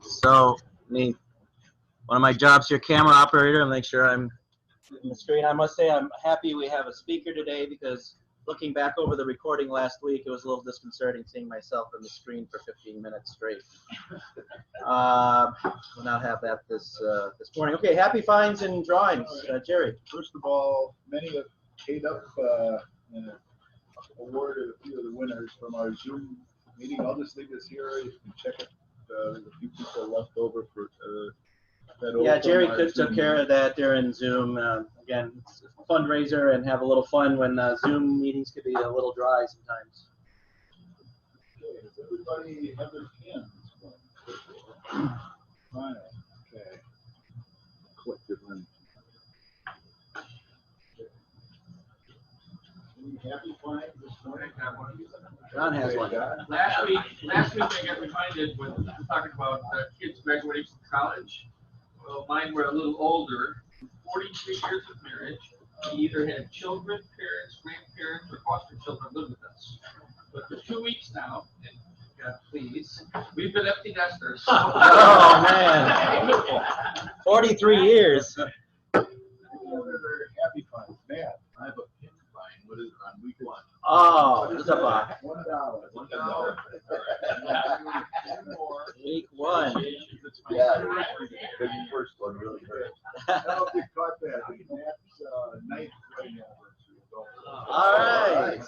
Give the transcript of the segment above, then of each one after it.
So, one of my jobs here, camera operator, and make sure I'm in the screen. I must say I'm happy we have a speaker today because looking back over the recording last week, it was a little disconcerting seeing myself on the screen for 15 minutes straight. We'll not have that this morning. Okay, happy finds and drawings, Jerry. First of all, many have paid up and awarded a few of the winners from our Zoom meeting. I'll just leave this here. You can check it. There's a few people left over for that. Yeah, Jerry took care of that during Zoom. Again, it's a fundraiser and have a little fun when Zoom meetings could be a little dry sometimes. Okay, does everybody have their pens? Fine. Okay. Collective one. Any happy finds this morning? John has one. Last week I got reminded when we were talking about kids graduating from college. Well, mine were a little older, 43 years of marriage. We either had children, parents, grandparents, or foster children live with us. But for 2 weeks now, and God please, we've been empty nesters. Oh man, 43 years. Happy finds. Man, I have a pin find. What is it on week 1? Oh, this is a $1. $1. week 1. Yeah, the first one really hurt. I don't know if you caught that. That's ninth wedding anniversary. All right.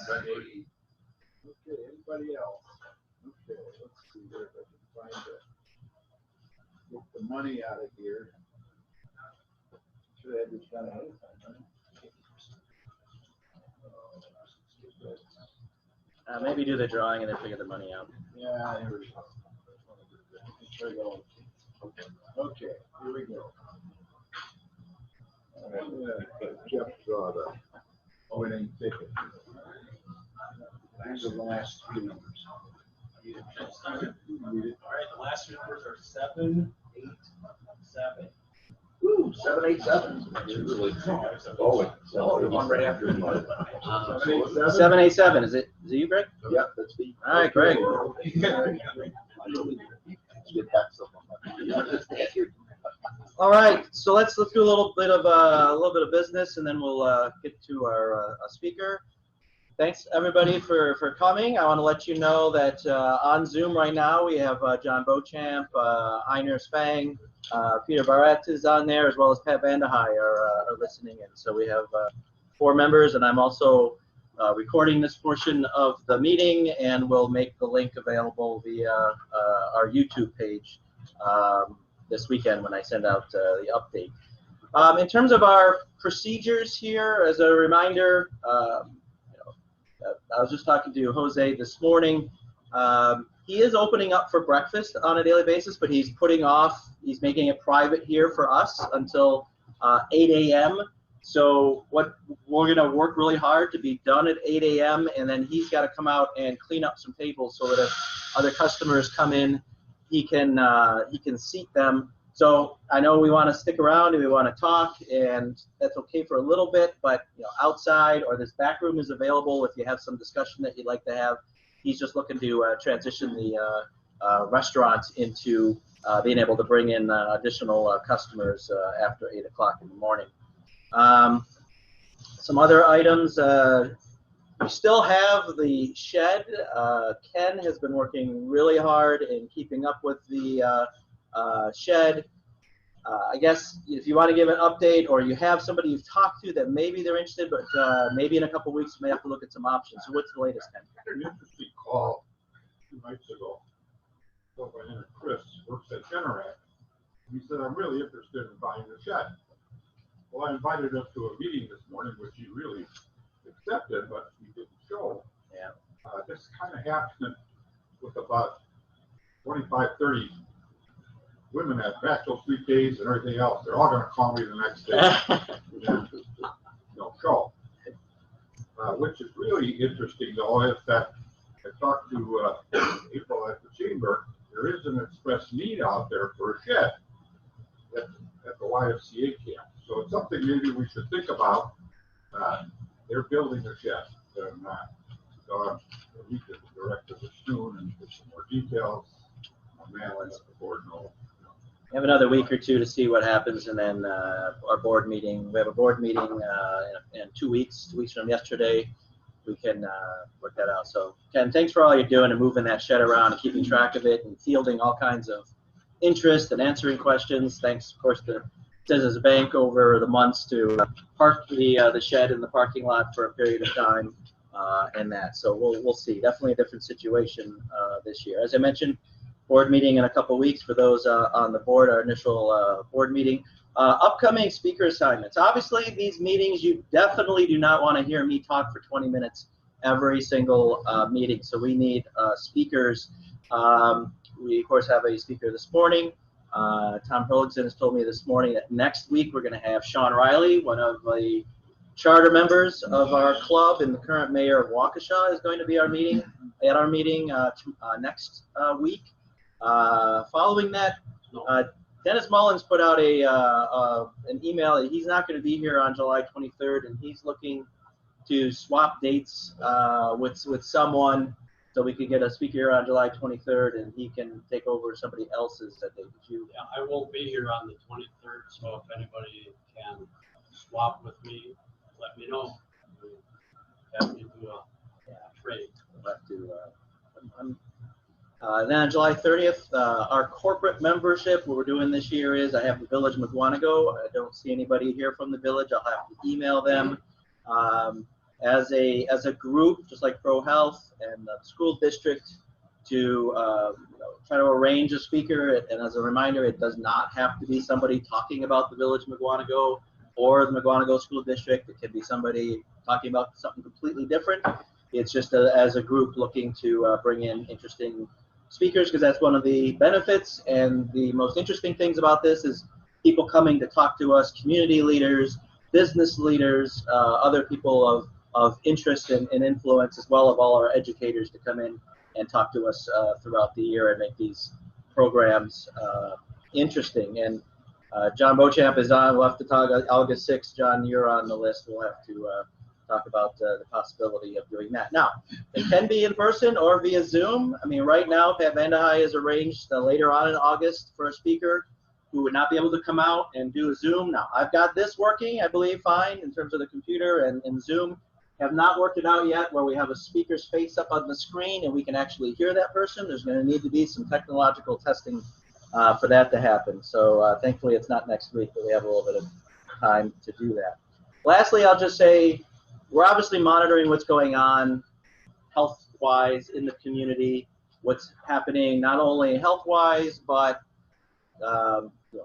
Okay, anybody else? Okay, let's see here if I can find it. Get the money out of here. Should have this done ahead of time, right? Maybe do the drawing and then figure the money out. Yeah, here we go. Here we go. Okay, here we go. All right, Jeff draw the winning ticket. These are the last 3 numbers. All right, the last 3 numbers are 7, 8, 7. Woo, 787. Oh, the one right after. 787. Is it you, Greg? Yeah, that's me. All right, Greg. All right, so let's do a little bit of business, and then we'll get to our speaker. Thanks everybody for coming. I want to let you know that on Zoom right now we have John Beauchamp, Einar Spang, Peter Barrett is on there, as well as Pat Vandehei are listening in. So we have 4 members, and I'm also recording this portion of the meeting, and we'll make the link available via our YouTube page this weekend when I send out the update. In terms of our procedures here, as a reminder, I was just talking to Jose this morning. He is opening up for breakfast on a daily basis, but he's making it private here for us until 8 a.m. So what we're going to work really hard to be done at 8 a.m. and then he's got to come out and clean up some tables so that if other customers come in, he can seat them. So I know we want to stick around and we want to talk, and that's okay for a little bit, but outside or this back room is available if you have some discussion that you'd like to have. He's just looking to transition the restaurant into being able to bring in additional customers after 8 o'clock in the morning. Some other items. We still have the shed. Ken has been working really hard in keeping up with the shed. I guess if you want to give an update or you have somebody you've talked to that maybe they're interested, but maybe in a couple weeks you may have to look at some options. So what's the latest, Ken? I had an interesting call 2 nights ago. So my name Chris works at Generac. He said, I'm really interested in buying a shed. Well, I invited him to a meeting this morning, which he really accepted, but he didn't show. Yeah. This kind of happened with about 25, 30 women at bachelor suite days and everything else. They're all going to call me the next day and don't show. Which is really interesting, though, is that I talked to April at the chamber. There is an express need out there for a shed at the YFCA camp. So it's something maybe we should think about. They're building a shed. And so I'm meet the director this soon and get some more details. I'll mail it at the board. No. We have another week or two to see what happens, and then our board meeting. We have a board meeting in 2 weeks. 2 weeks from yesterday, we can work that out. So, Ken, thanks for all you're doing and moving that shed around and keeping track of it and fielding all kinds of interest and answering questions. Thanks, of course, to Citizens Bank over the months to park the shed in the parking lot for a period of time and that. So we'll see. Definitely a different situation this year. As I mentioned, board meeting in a couple weeks for those on the board, our initial board meeting. Upcoming speaker assignments. Obviously, these meetings, you definitely do not want to hear me talk for 20 minutes every single meeting. So we need speakers. We, of course, have a speaker this morning. Tom Hurlington has told me this morning that next week we're going to have Sean Riley, one of the charter members of our club and the current mayor of Waukesha, is going to be our meeting next week. Following that, Dennis Mullins put out an email. He's not going to be here on July 23rd, and he's looking to swap dates with someone so we could get a speaker on July 23rd, and he can take over somebody else's date. Yeah, I won't be here on the 23rd, so if anybody can swap with me, let me know. Have to do a trade. We'll have to. Then on July 30th, our corporate membership, what we're doing this year is I have the Village Mukwonago. I don't see anybody here from the village. I'll have to email them. As a group, just like Pro Health and the school district, to try to arrange a speaker. And as a reminder, it does not have to be somebody talking about the Village Mukwonago or the Mukwonago School District. It can be somebody talking about something completely different. It's just as a group looking to bring in interesting speakers, because that's one of the benefits and the most interesting things about this is people coming to talk to us, community leaders, business leaders, other people of interest and influence, as well as all our educators to come in and talk to us throughout the year and make these programs interesting. And John Beauchamp is on. We'll have to talk August 6th. John, you're on the list. We'll have to talk about the possibility of doing that. Now, it can be in person or via Zoom. I mean, right now, Pat Vandehei has arranged later on in August for a speaker who would not be able to come out and do a Zoom. Now, I've got this working, I believe, fine in terms of the computer and Zoom. Have not worked it out yet where we have a speaker's face up on the screen and we can actually hear that person. There's going to need to be some technological testing for that to happen. So thankfully it's not next week, but we have a little bit of time to do that. Lastly, I'll just say we're obviously monitoring what's going on health-wise in the community, what's happening not only health-wise, but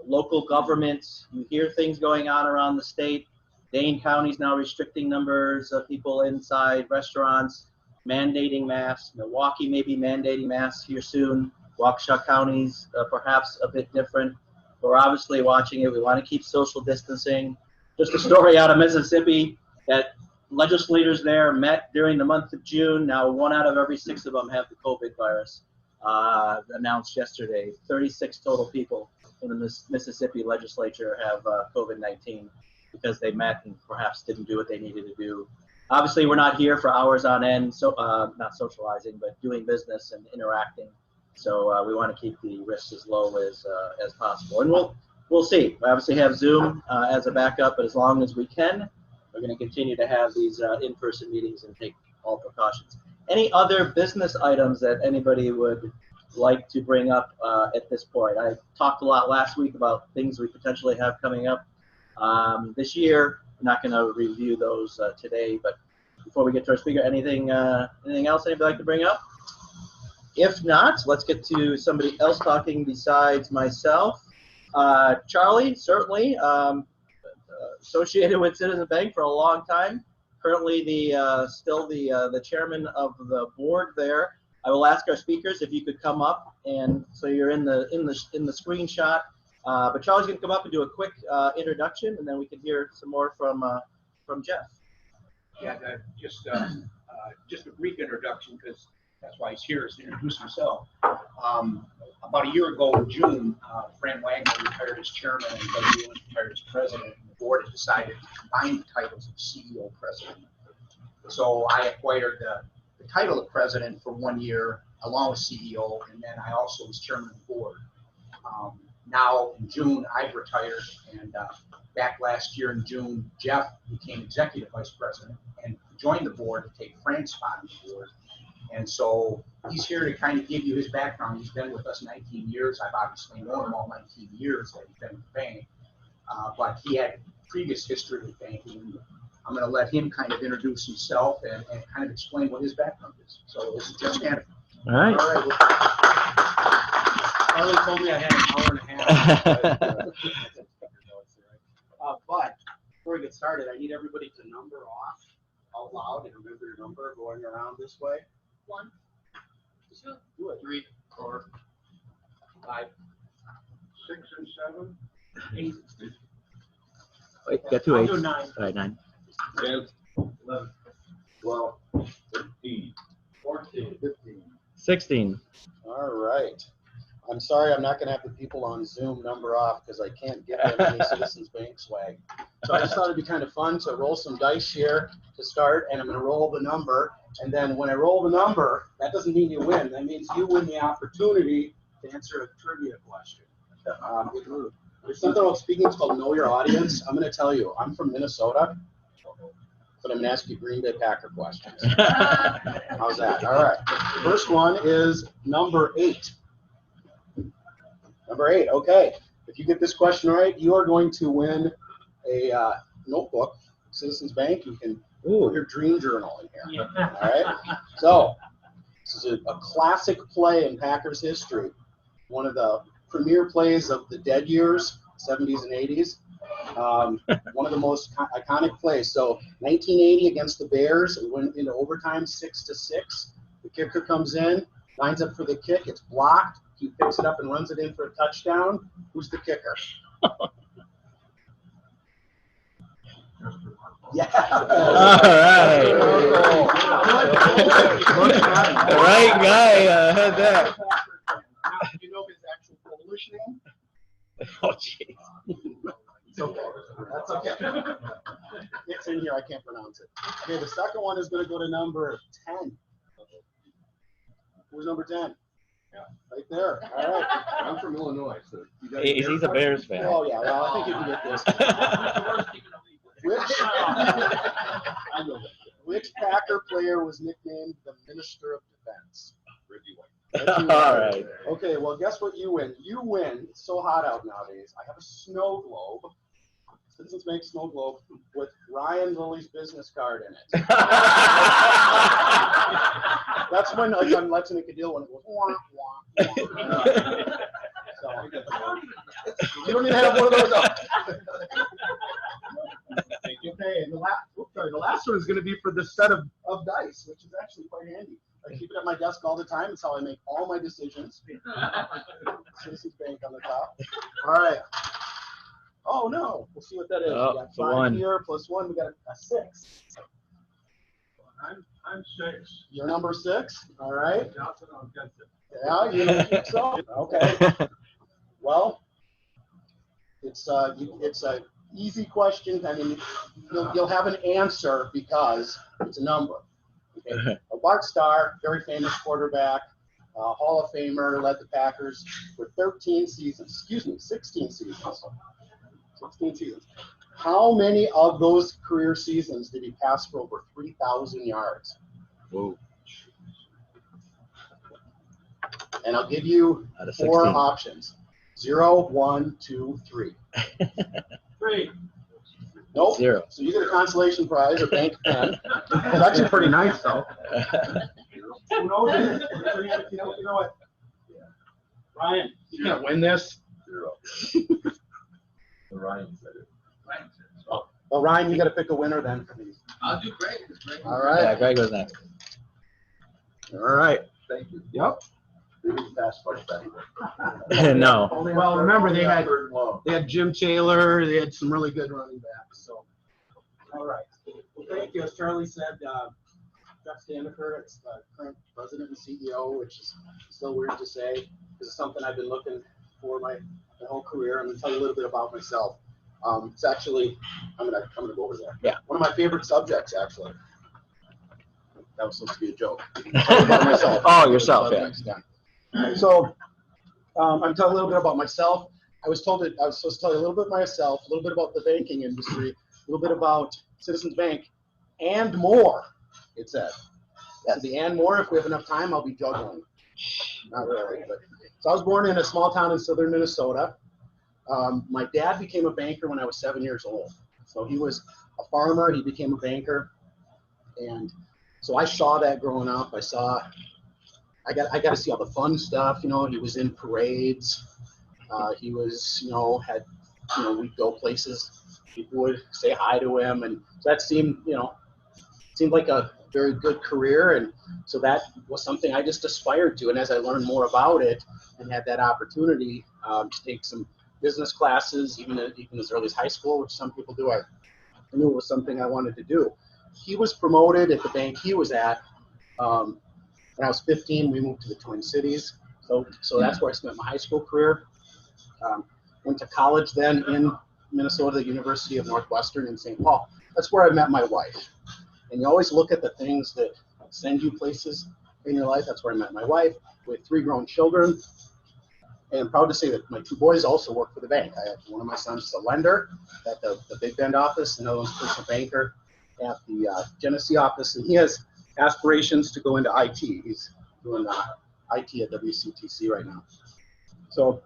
local governments. You hear things going on around the state. Dane County's now restricting numbers of people inside restaurants, mandating masks. Milwaukee may be mandating masks here soon. Waukesha County's perhaps a bit different. We're obviously watching it. We want to keep social distancing. Just a story out of Mississippi that legislators there met during the month of June. Now 1 out of every 6 of them have the COVID virus, announced yesterday. 36 total people in the Mississippi legislature have COVID-19. Because they met and perhaps didn't do what they needed to do. Obviously, we're not here for hours on end, so not socializing, but doing business and interacting. So we want to keep the risks as low as possible. And we'll see. We obviously have Zoom as a backup, but as long as we can, we're going to continue to have these in-person meetings and take all precautions. Any other business items that anybody would like to bring up at this point? I talked a lot last week about things we potentially have coming up. This year, I'm not going to review those today, but before we get to our speaker, anything else anybody like to bring up? If not, let's get to somebody else talking besides myself. Charlie, certainly, associated with Citizens Bank for a long time. Currently, still the chairman of the board there. I will ask our speakers if you could come up, and so you're in the screenshot. But Charlie's going to come up and do a quick introduction, and then we can hear some more from Jeff. Yeah, just a brief introduction, because that's why he's here, is to introduce himself. About a year ago in June, Fran Wagner retired as chairman and Doug Lewis retired as president, and the board has decided to combine the titles of CEO president. So I acquired the title of president for 1 year, along with CEO, and then I also was chairman of the board. now in June, I've retired, and back last year in June, Jeff became executive vice president and joined the board to take Frank's spot on the board. And so he's here to kind of give you his background. He's been with us 19 years. I've obviously known him all 19 years that he's been with the bank, but he had previous history with banking. I'm going to let him kind of introduce himself and kind of explain what his background is. So this is Jeff Stanford. All right. All right. Charlie told me I had an hour and a half. But before we get started, I need everybody to number off out loud and remember your number going around this way. 1, 2, 3, 4, 5, 6, and 7, 8. Wait, got 2 I'll 8s. do 9. All right, 9. 10, 11, 12, 13, 14, 15. 16. All right. I'm sorry, I'm not going to have the people on Zoom number off because I can't get them any Citizens Bank swag. So I just thought it'd be kind of fun to roll some dice here to start, and I'm going to roll the number. And then when I roll the number, that doesn't mean you win. That means you win the opportunity to answer a trivia question. There's something about speaking, it's called Know Your Audience. I'm going to tell you, I'm from Minnesota, but I'm going to ask you Green Bay Packer questions. How's that? All right. First one is number 8. Number 8, okay. If you get this question right, you are going to win a notebook, Citizens Bank. You can put your dream journal in here. All right. So this is a classic play in Packers history. One of the premier plays of the dead years, 70s and 80s. One of the most iconic plays. So 1980 against the Bears, it went into overtime 6-6. The kicker comes in, lines up for the kick. It's blocked. He picks it up and runs it in for a touchdown. Who's the kicker? Yeah. All right. The right guy had that. Do you know his actual Polish name? Oh, jeez. It's okay. That's okay. It's in here. I can't pronounce it. Okay, the second one is going to go to number 10. Who's number 10? Yeah. Right there. All right. I'm from Illinois, so you guys. He's a Bears fan. Oh, yeah. Well, I think you can get this. Which Packer player was nicknamed the Minister of Defense? Ricky White. All right. Okay, well, guess what you win? You win. It's so hot out nowadays. I have a snow globe. Citizens Bank snow globe with Ryan Lilly's business card in it. That's when like, I'm letting it deal when it goes wah, wah, wah. So, you don't even have one of those up. Okay, and the last one is going to be for this set of dice, which is actually quite handy. I keep it at my desk all the time. It's how I make all my decisions. Citizens Bank on the top. All right. Oh, no. We'll see what that is. Oh, We got it's a 5 1. here, plus 1. We got a 6. I'm 6. You're number 6. All right. Johnson on Kenton. Yeah, you think so? Okay. Well, it's a easy question. I mean, you'll have an answer because it's a number. Okay. Bart Starr, very famous quarterback, Hall of Famer, led the Packers for 16 seasons. 16 seasons. How many of those career seasons did he pass for over 3,000 yards? Whoa. And I'll give you Out of 4 16. options. 0, 1, 2, 3. 3. Nope. 0. So you get a consolation prize, a bank pen. It's actually pretty nice, though. Who knows it? You know what? Ryan, you can't win this. 0. Ryan said it. Well, Ryan, you got to pick a winner then for these. I'll do great. All Yeah, right. Greg was next. All right. Thank you. Yep. No. Well, remember they had Jim Taylor. They had some really good running backs. So, all right. Well, thank you. As Charlie said, Jeff Standifer, it's the current president and CEO, which is still weird to say because it's something I've been looking for my whole career. I'm going to tell you a little bit about myself. It's actually, I'm gonna go over there. Yeah. One of my favorite subjects, actually. That was supposed to be a joke. About myself. Oh, yourself, yeah. So, I'm telling a little bit about myself. I was supposed to tell you a little bit myself, a little bit about the banking industry, a little bit about Citizens Bank, and more, it said. So the and more, if we have enough time, I'll be juggling. Not really, but. So I was born in a small town in southern Minnesota. My dad became a banker when I was 7 years old. So he was a farmer, he became a banker. And so I saw that growing up. I got to see all the fun stuff, you know, he was in parades. He was, you know, we'd go places, people would say hi to him. And that seemed like a very good career. And so that was something I just aspired to. And as I learned more about it and had that opportunity to take some business classes, even as early as high school, which some people do, I knew it was something I wanted to do. He was promoted at the bank he was at. When I was 15, we moved to the Twin Cities. So that's where I spent my high school career. Went to college then in Minnesota, the University of Northwestern in St. Paul. That's where I met my wife. And you always look at the things that send you places in your life. That's where I met my wife. We had 3 grown children. And I'm proud to say that my 2 boys also work for the bank. I have one of my sons is a lender at the Big Bend office, another one's a personal banker at the Genesee office. And he has aspirations to go into IT. He's doing IT at WCTC right now. So,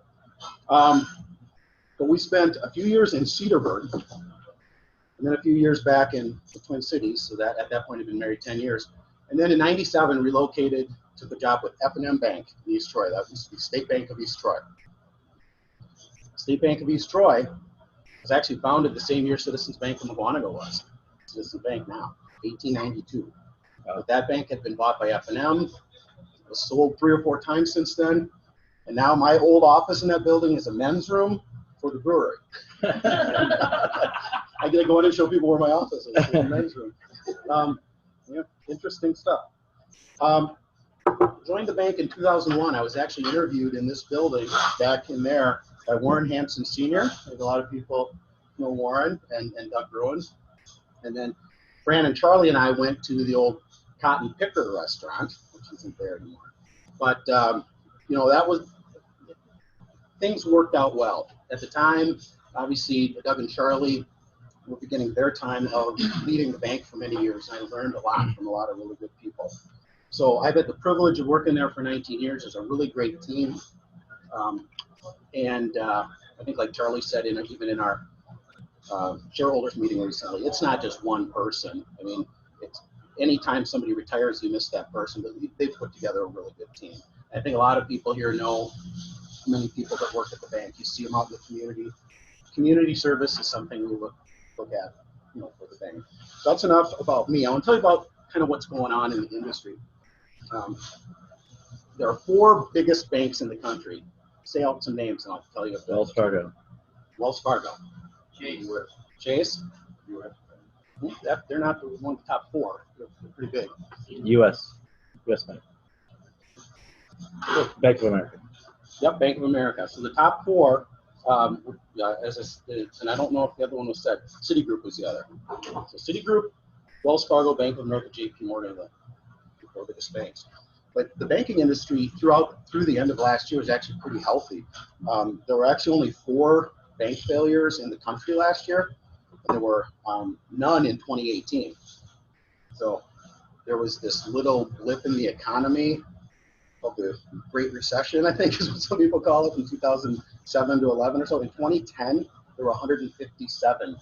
but we spent a few years in Cedarburg, and then a few years back in the Twin Cities. So that at that point had been married 10 years. And then in '97 relocated to the job with F&M Bank in East Troy. That was the State Bank of East Troy. State Bank of East Troy was actually founded the same year Citizens Bank of Mukwonago was. Citizens Bank now, 1892. But that bank had been bought by F&M. It was sold 3 or 4 times since then. And now my old office in that building is a men's room for the brewery. I get to go in and show people where my office is. It's a men's room. Yeah, interesting stuff. Joined the bank in 2001. I was actually interviewed in this building back in there by Warren Hanson Sr. I think a lot of people know Warren and Doug Bruin. And then Fran and Charlie and I went to the old Cotton Picker restaurant, which isn't there anymore. But, things worked out well. At the time, obviously, Doug and Charlie were beginning their time of leading the bank for many years. And I learned a lot from a lot of really good people. So I've had the privilege of working there for 19 years. It's a really great team. I think like Charlie said, even in our shareholders meeting recently, it's not just one person. I mean, it's anytime somebody retires, you miss that person, but they've put together a really good team. I think a lot of people here know many people that work at the bank. You see them out in the community. Community service is something we look at, for the bank. So that's enough about me. I want to tell you about kind of what's going on in the industry. There are 4 biggest banks in the country. Say out some names and I'll tell you. Wells Fargo. Wells Fargo. Chase. Chase? They're not one of the top 4. They're pretty big. U.S. Bank. Bank of America. Yep, Bank of America. So the top 4, and I don't know if the other one was said, Citigroup was the other. So Citigroup, Wells Fargo, Bank of America, JP Morgan, the 4 biggest banks. But the banking industry through the end of last year was actually pretty healthy. There were actually only 4 bank failures in the country last year, and there were none in 2018. So there was this little blip in the economy of the Great Recession, I think is what some people call it, from 2007 to 11 or so. In 2010, there were 157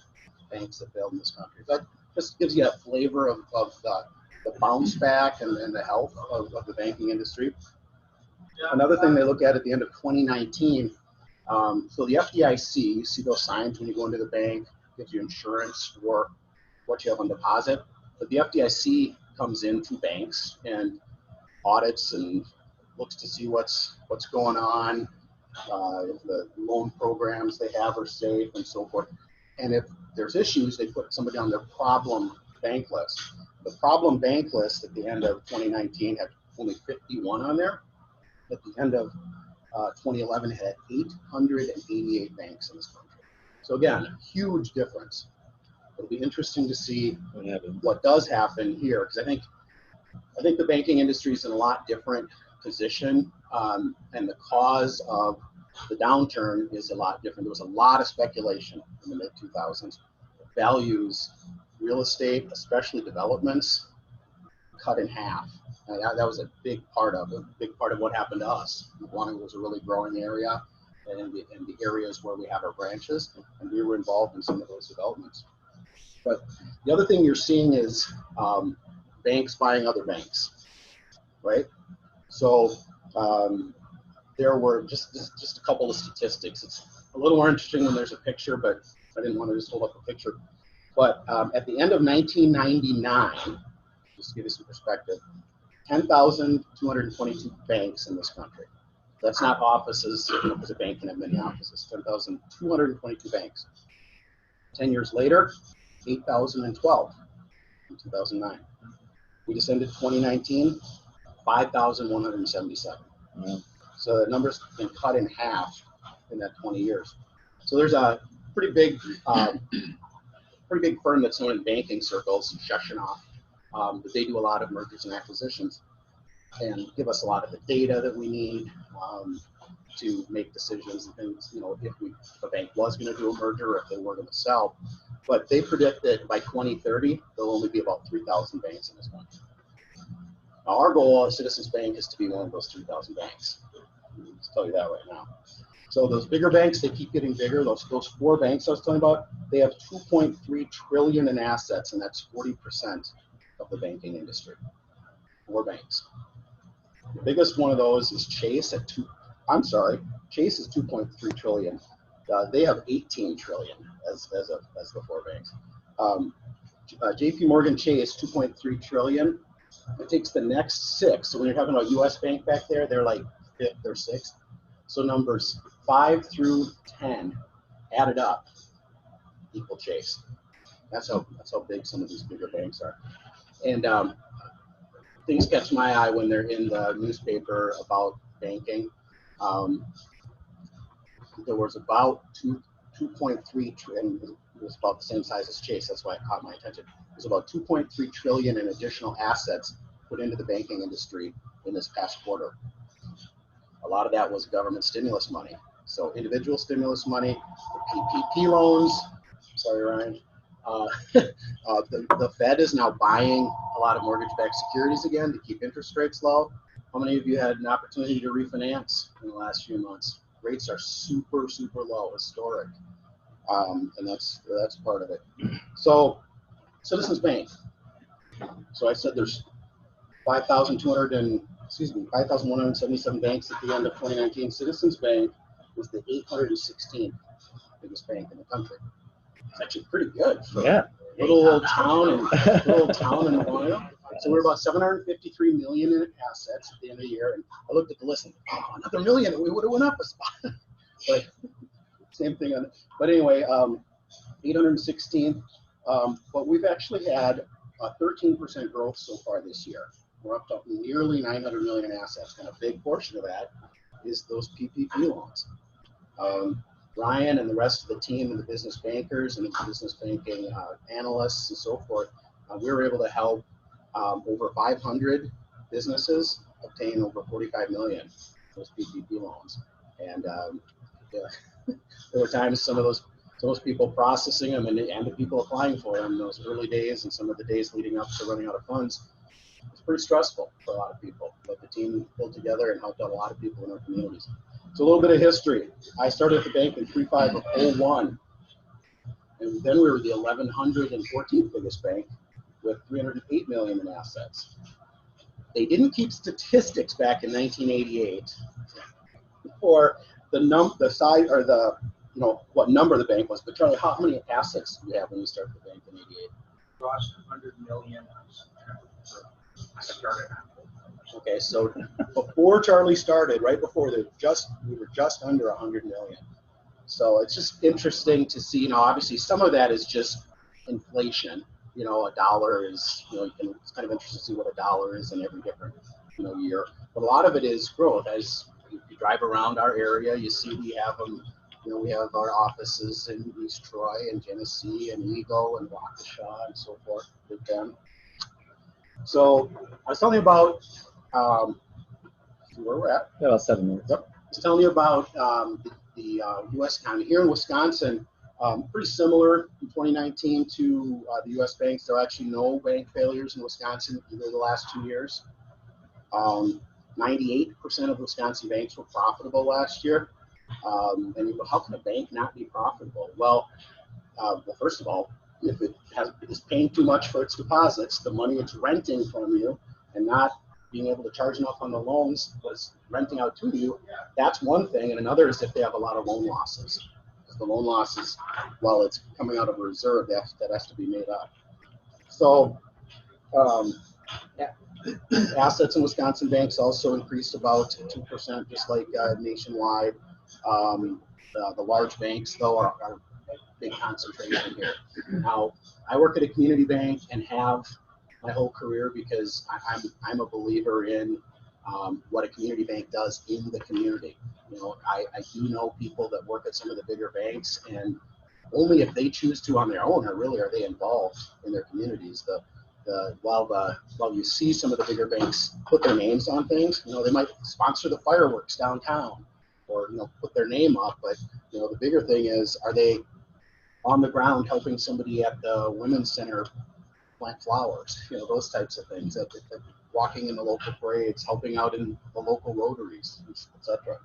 banks that failed in this country. That just gives you a flavor of the bounce back and the health of the banking industry. Another thing they look at the end of 2019, so the FDIC, you see those signs when you go into the bank, gives you insurance for what you have on deposit. But the FDIC comes into banks and audits and looks to see what's going on, if the loan programs they have are safe and so forth. And if there's issues, they put somebody on their problem bank list. The problem bank list at the end of 2019 had only 51 on there. At the end of 2011, it had 888 banks in this country. So again, huge difference. It'll be interesting to see what does happen here, because I think the banking industry is in a lot different position, and the cause of The downturn is a lot different. There was a lot of speculation in the mid 2000s. Values, real estate, especially developments, cut in half. And that was a big part of what happened to us. One was a really growing area, and the areas where we have our branches, and we were involved in some of those developments. But the other thing you're seeing is banks buying other banks, right? So there were just a couple of statistics. It's a little more interesting when there's a picture, but I didn't want to just hold up a picture. But at the end of 1999, just to give you some perspective, 10,222 banks in this country. That's not offices, because a bank can have many offices. 10,222 banks. 10 years later, 8,012 in 2009. We just ended 2019, 5,177. So the number's been cut in half in that 20 years. So there's a pretty big firm that's known in banking circles, Sheshanoff, that they do a lot of mergers and acquisitions and give us a lot of the data that we need to make decisions and things, if a bank was going to do a merger or if they were going to sell. But they predict that by 2030, there'll only be about 3,000 banks in this country. Now, our goal at Citizens Bank is to be one of those 3,000 banks. I'll tell you that right now. So those bigger banks, they keep getting bigger. Those 4 banks I was telling you about, they have 2.3 trillion in assets, and that's 40% of the banking industry. 4 banks. The biggest one of those is Chase at Chase is 2.3 trillion. They have 18 trillion as the 4 banks. JP Morgan Chase, 2.3 trillion. It takes the next 6. So when you're talking about US Bank back there, they're like 5th or 6th. So numbers 5 through 10 added up equal Chase. That's how big some of these bigger banks are. And things catch my eye when they're in the newspaper about banking. There was about 2.3 trillion. It was about the same size as Chase. That's why it caught my attention. There's about 2.3 trillion in additional assets put into the banking industry in this past quarter. A lot of that was government stimulus money. So individual stimulus money, the PPP loans. Sorry, Ryan. The Fed is now buying a lot of mortgage-backed securities again to keep interest rates low. How many of you had an opportunity to refinance in the last few months? Rates are super, super low, historic. And that's part of it. So Citizens Bank. So I said there's 5,177 banks at the end of 2019. Citizens Bank was the 816th biggest bank in the country. It's actually pretty good for a little old town in Ohio. So we're about 753 million in assets at the end of the year. And I looked at the list and another million, we would have went up a spot. But same thing on it. But anyway, 816th. But we've actually had a 13% growth so far this year. We're up to nearly 900 million in assets, and a big portion of that is those PPP loans. Ryan and the rest of the team and the business bankers and the business banking analysts and so forth, we were able to help over 500 businesses obtain over 45 million those PPP loans. And there were times some of those people processing them and the people applying for them in those early days and some of the days leading up to running out of funds. It's pretty stressful for a lot of people, but the team pulled together and helped out a lot of people in our communities. So a little bit of history. I started at the bank in 3501, and then we were the 1114th biggest bank with 308 million in assets. They didn't keep statistics back in 1988 for the size or the what number the bank was, but Charlie, how many assets do you have when you started the bank in '88? Crossed 100 million. I started. Okay, so before Charlie started, right before we were just under 100 million. So it's just interesting to see. Obviously some of that is just inflation. A dollar is, it's kind of interesting to see what a dollar is in every different, year. But a lot of it is growth. As you drive around our area, you see we have them. We have our offices in East Troy and Genesee and Eagle and Waukesha and so forth with them. So I was telling you about where we're at. About 7 minutes. Yep. was telling you about the U.S. economy. Here in Wisconsin, pretty similar in 2019 to the U.S. banks. There are actually no bank failures in Wisconsin either the last 2 years. 98% of Wisconsin banks were profitable last year. And you go, how can a bank not be profitable? Well, first of all, if it is paying too much for its deposits, the money it's renting from you and not being able to charge enough on the loans was renting out to you, that's one thing. And another is if they have a lot of loan losses. Because the loan losses, while it's coming out of a reserve, that has to be made up. So assets in Wisconsin banks also increased about 2%, just like nationwide. The large banks, though, are a big concentration here. Now, I work at a community bank and have my whole career because I'm a believer in what a community bank does in the community. You know, I do know people that work at some of the bigger banks, and only if they choose to on their own are they involved in their communities. While you see some of the bigger banks put their names on things, you know, they might sponsor the fireworks downtown or, you know, put their name up. But, you know, the bigger thing is, are they on the ground helping somebody at the women's center plant flowers, you know, those types of things, walking in the local parades, helping out in the local rotaries, etc.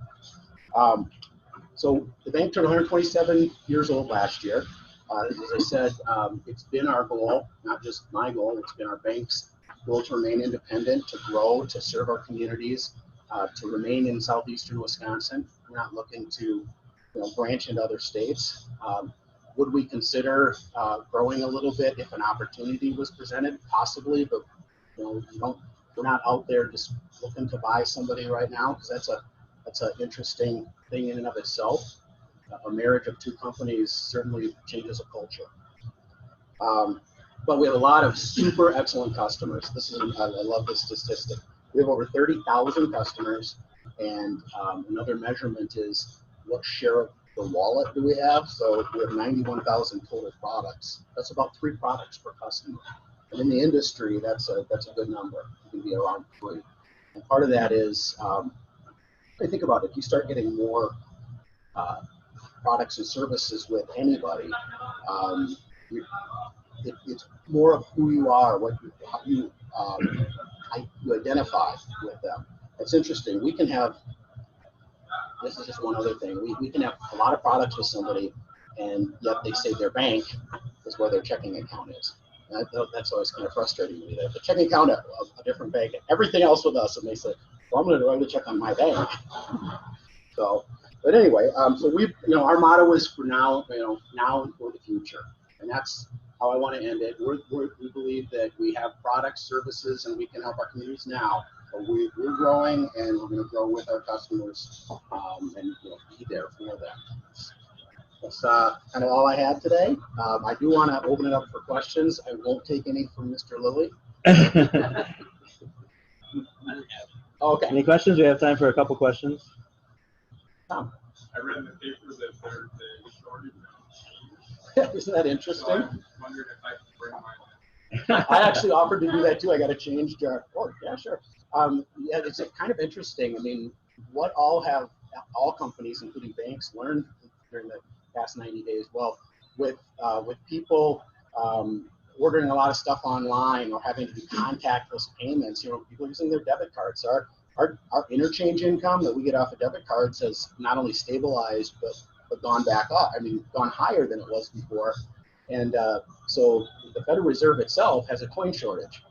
So the bank turned 127 years old last year. As I said, it's been our goal, not just my goal, it's been our bank's goal to remain independent, to grow, to serve our communities, to remain in southeastern Wisconsin. We're not looking to, you know, branch into other states. Would we consider growing a little bit if an opportunity was presented? Possibly, but, you know, we're not out there just looking to buy somebody right now, because that's an interesting thing in and of itself. A marriage of two companies certainly changes a culture. But we have a lot of super excellent customers. I love this statistic. We have over 30,000 customers, and another measurement is what share of the wallet do we have. So we have 91,000 total products. That's about 3 products per customer. And in the industry, that's a good number. It can be around 3. And part of that is, I think about it, if you start getting more products and services with anybody, it's more of who you are, how you identify with them. It's interesting. We can have, this is just one other thing, we can have a lot of products with somebody, and yet they say their bank is where their checking account is. And that's always kind of frustrating to me. The checking account at a different bank, everything else with us, and they say, well, I'm going to write a check on my bank. So, but anyway, so our motto is for now, now and for the future, and that's how I want to end it. We believe that we have products, services, and we can help our communities now. But we're growing, and we're going to grow with our customers, and be there for them. That's kind of all I had today. I do want to open it up for questions. I won't take any from Mr. Lilly. Okay. Any questions? We have time for a couple questions. Tom. I read in the paper that there's a shortage. Isn't that interesting? So I'm wondering if I can bring mine. I actually offered to do that too. I got to change jar. Oh, yeah, sure. Yeah, it's kind of interesting. I mean, what all companies, including banks, learned during the past 90 days? Well, with people ordering a lot of stuff online or having to do contactless payments, people using their debit cards. Our interchange income that we get off of debit cards has not only stabilized but gone back up. I mean, gone higher than it was before. And so the Federal Reserve itself has a coin shortage.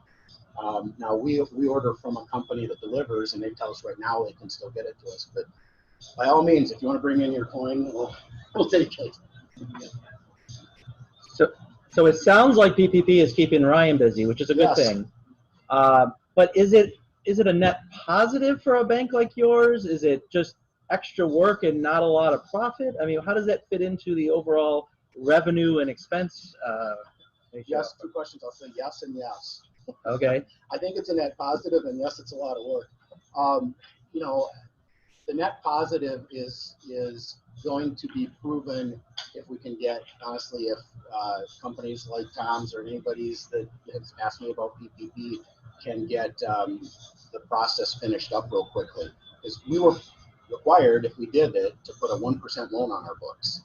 Now we order from a company that delivers, and they tell us right now they can still get it to us. But by all means, if you want to bring in your coin, we'll take it. So it sounds like PPP is keeping Ryan busy, which is a good thing. But is it a net positive for a bank like yours? Is it just extra work and not a lot of profit? I mean, how does that fit into the overall revenue and expense? Yes, 2 questions. I'll say yes and yes. Okay. I think it's a net positive, and yes, it's a lot of work. The net positive is going to be proven if we can get, honestly, if companies like Tom's or anybody's that has asked me about PPP can get the process finished up real quickly. Because required, if we did it, to put a 1% loan on our books.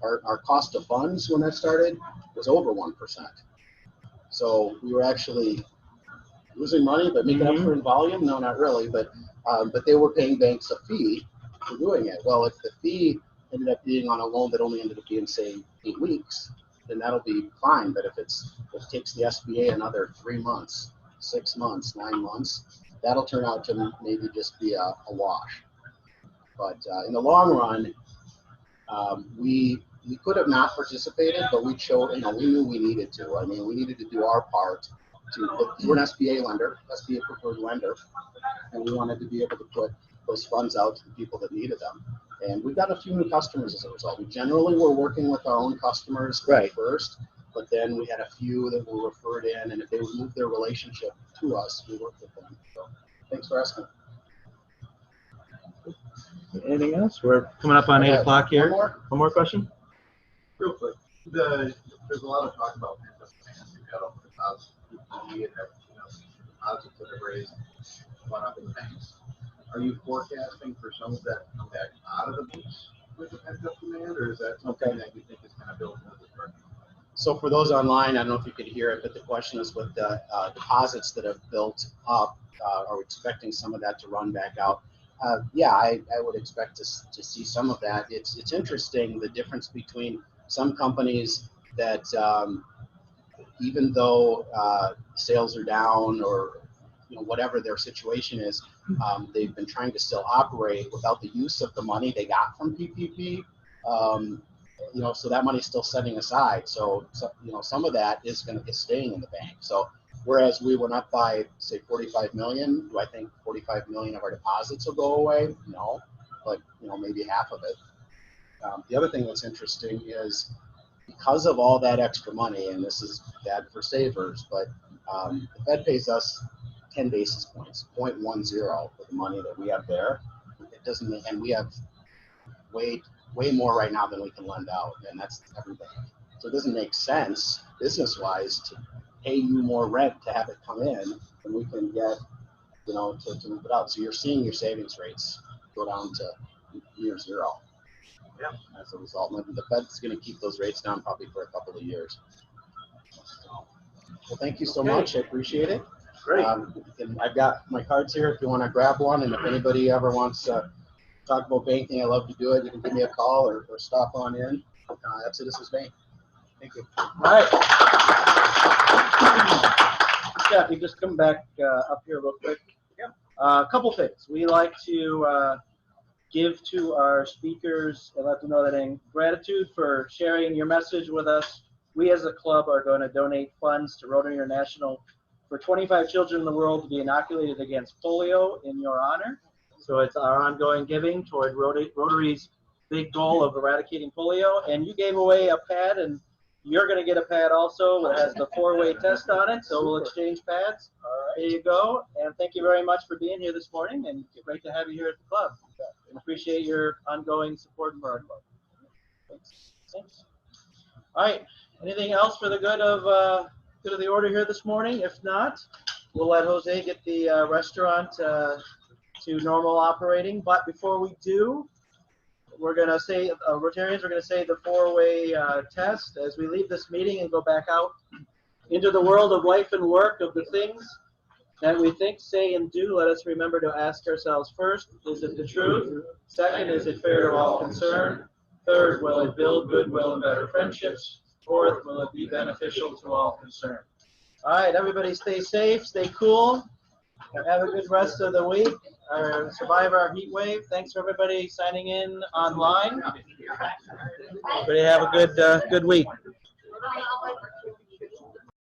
Our cost of funds when that started was over 1%. So we were actually losing money, but making up for in volume? No, not really. But they were paying banks a fee for doing it. Well, if the fee ended up being on a loan that only ended up being, say, 8 weeks, then that'll be fine. But if it takes the SBA another 3 months, 6 months, 9 months, that'll turn out to maybe just be a wash. But in the long run, we could have not participated, but we chose, we knew we needed to. I mean, we needed to do our part we're an SBA lender, SBA preferred lender, and we wanted to be able to put those funds out to the people that needed them. And we've got a few new customers as a result. We generally were working with our own customers first, but then we had a few that were referred in, and if they would move their relationship to us, we worked with them. So thanks for asking. Anything else? We're coming up on 8 o'clock here. One more question? Real quick, there's a lot of talk about pent-up demand. You've got all the deposits, deposits that have raised, gone up in the banks. Are you forecasting for some of that to come back out of the banks with the pent-up demand, or is that something that you think is kind of built into the market? So for those online, I don't know if you could hear it, but the question is with the deposits that have built up, are we expecting some of that to run back out? Yeah, I would expect to see some of that. It's interesting, the difference between some companies that even though sales are down or whatever their situation is, they've been trying to still operate without the use of the money they got from PPP. So that money's still setting aside. So some of that is going to be staying in the bank. So whereas we went up by, say, 45 million, do I think 45 million of our deposits will go away? No, but maybe half of it. The other thing that's interesting is because of all that extra money, and this is bad for savers, but the Fed pays us 10 basis points, 0.10 for the money that we have there. It doesn't, and we have way more right now than we can lend out, and that's everything. So it doesn't make sense business-wise to pay you more rent to have it come in than we can get, to move it out. So you're seeing your savings rates go down to near zero. Yeah. As a result, the Fed's going to keep those rates down probably for a couple of years. Well, thank you so much. I appreciate it. Great. And I've got my cards here if you want to grab one. And if anybody ever wants to talk about banking, I love to do it. You can give me a call or stop on in. That's Citizens Bank. Thank you. All right. Yeah, if you just come back up here real quick. Yeah. A couple things. We like to give to our speakers and let them know that in gratitude for sharing your message with us, we as a club are going to donate funds to Rotary International for 25 children in the world to be inoculated against polio in your honor. So it's our ongoing giving toward Rotary's big goal of eradicating polio. And you gave away a pad, and you're going to get a pad also that has the 4-way test on it. So we'll exchange pads. All right. There you go. And thank you very much for being here this morning. And it's great to have you here at the club. And appreciate your ongoing support for our club. Thanks. All right. Anything else for the good of the order here this morning? If not, we'll let Jose get the restaurant to normal operating. But before we do, we're going to say, Rotarians are going to say the 4-way test as we leave this meeting and go back out into the world of life and work, of the things that we think, say, and do. Let us remember to ask ourselves first, is it the truth? Second, is it fair to all concerned? Third, will it build goodwill and better friendships? Fourth, will it be beneficial to all concerned? All right, everybody stay safe, stay cool. Have a good rest of the week. Survive our heat wave. Thanks for everybody signing in online. Everybody have a good week.